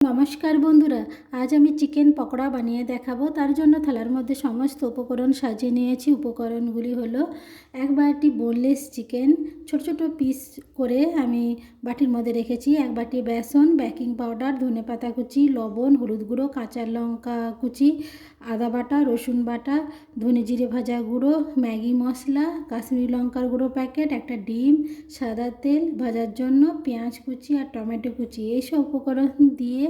নমস্কার বন্ধুরা, আজ আমি চিকেন পকোড়া বানিয়ে দেখাবো। তার জন্য থালার মধ্যে সমস্ত উপকরণ সাজিয়ে নিয়েছি। উপকরণগুলি হলো এক বাটি বোনলেস চিকেন ছোট ছোট পিস করে আমি বাটির মধ্যে রেখেছি, এক বাটি বেসন, বেকিং পাউডার, ধনেপাতা কুচি, লবণ, হলুদ গুঁড়ো, কাঁচা লঙ্কা কুচি, আদা বাটা, রসুন বাটা, ধনে জিরে ভাজা গুঁড়ো, ম্যাগি মশলা, কাশ্মীরি লঙ্কার গুঁড়ো প্যাকেট, একটা ডিম, সাদা তেল ভাজার জন্য, পেঁয়াজ কুচি আর টমেটো কুচি। এইসব উপকরণ দিয়ে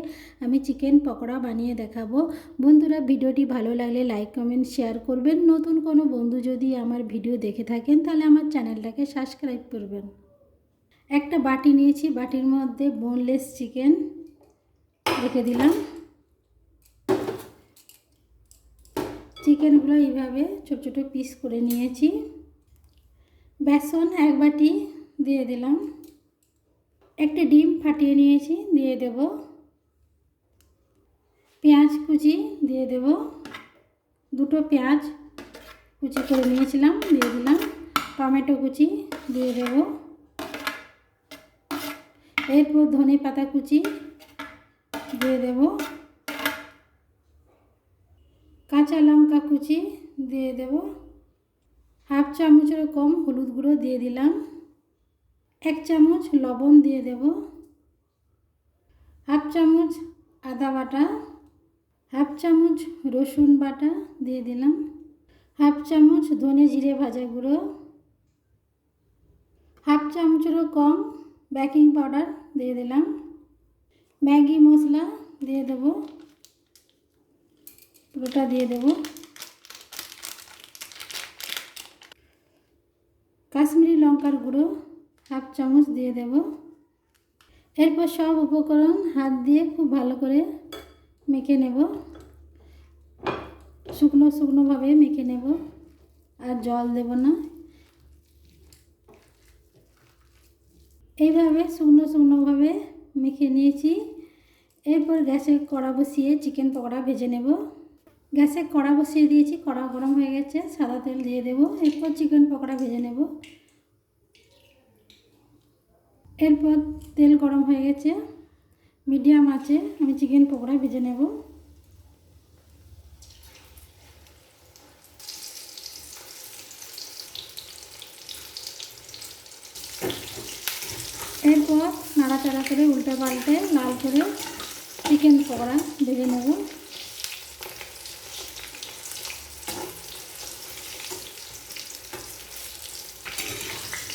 আমি চিকেন পকোড়া বানিয়ে দেখাবো। বন্ধুরা, ভিডিওটি ভালো লাগলে লাইক কমেন্ট শেয়ার করবেন। নতুন কোনো বন্ধু যদি আমার ভিডিও দেখে থাকেন তাহলে আমার চ্যানেলটাকে সাবস্ক্রাইব করবেন। একটা বাটি নিয়েছি, বাটির মধ্যে বোনলেস চিকেন রেখে দিলাম। চিকেনগুলো এইভাবে ছোট ছোট পিস করে নিয়েছি। বেসন এক বাটি দিয়ে দিলাম। একটা ডিম ফাটিয়ে নিয়েছি, দিয়ে দেব। পেঁয়াজ কুচি দিয়ে দেব, দুটো পেঁয়াজ কুচি করে নিয়েছিলাম দিয়ে দিলাম। টমেটো কুচি দিয়ে দেব। এরপর ধনে পাতা কুচি দিয়ে দেব। কাঁচা লঙ্কা কুচি দিয়ে দেব। হাফ চামচেরও কম হলুদ গুঁড়ো দিয়ে দিলাম। এক চামচ লবণ দিয়ে দেব। হাফ চামচ আদা বাটা, হাফ চামচ রসুন বাটা দিয়ে দিলাম। হাফ চামচ ধনে জিরে ভাজা গুঁড়ো, হাফ চামচেরও কম বেকিং পাউডার দিয়ে দিলাম। ম্যাগি মশলা দিয়ে দেব, পুরোটা দিয়ে দেব। কাশ্মীরি লঙ্কার গুঁড়ো হাফ চামচ দিয়ে দেব। এরপর সব উপকরণ হাত দিয়ে খুব ভালো করে মেখে নেব। শুকনো শুকনোভাবে মেখে নেব, আর জল দেব না। এইভাবে শুকনো শুকনোভাবে মেখে নিয়েছি। এরপর গ্যাসে কড়া বসিয়ে চিকেন পকোড়া ভেজে নেব। গ্যাসে কড়া বসিয়ে দিয়েছি, কড়া গরম হয়ে গেছে, সাদা তেল দিয়ে দেব। এরপর চিকেন পকোড়া ভেজে নেব। এরপর তেল গরম হয়ে গেছে, মিডিয়াম আঁচে আমি চিকেন পকোড়া ভেজে নেব। এরপর নাড়াচাড়া করে উল্টে পাল্টে লাল করে চিকেন পকোড়া ভেজে নেব।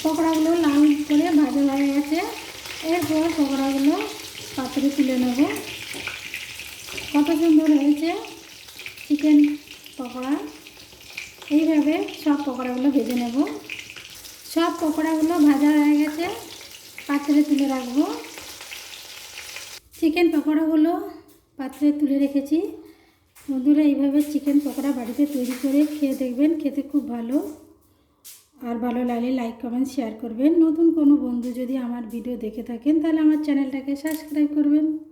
পকোড়াগুলো লাল করে ভাজা হয়ে গেছে। এরপর পকোড়াগুলো পাত্রে তুলে নেব। কত সুন্দর হয়েছে চিকেন পকোড়া। এইভাবে সব পকোড়াগুলো ভেজে নেব। সব পকোড়াগুলো ভাজা হয়ে গেছে, পাত্রে তুলে রাখবো। চিকেন পকোড়াগুলো পাত্রে তুলে রেখেছি। বন্ধুরা, এইভাবে চিকেন পকোড়া বাড়িতে তৈরি করে খেয়ে দেখবেন, খেতে খুব ভালো। আর ভালো লাগলে লাইক কমেন্ট শেয়ার করবেন। নতুন কোনো বন্ধু যদি আমার ভিডিও দেখে থাকেন তাহলে আমার চ্যানেলটাকে সাবস্ক্রাইব করবেন।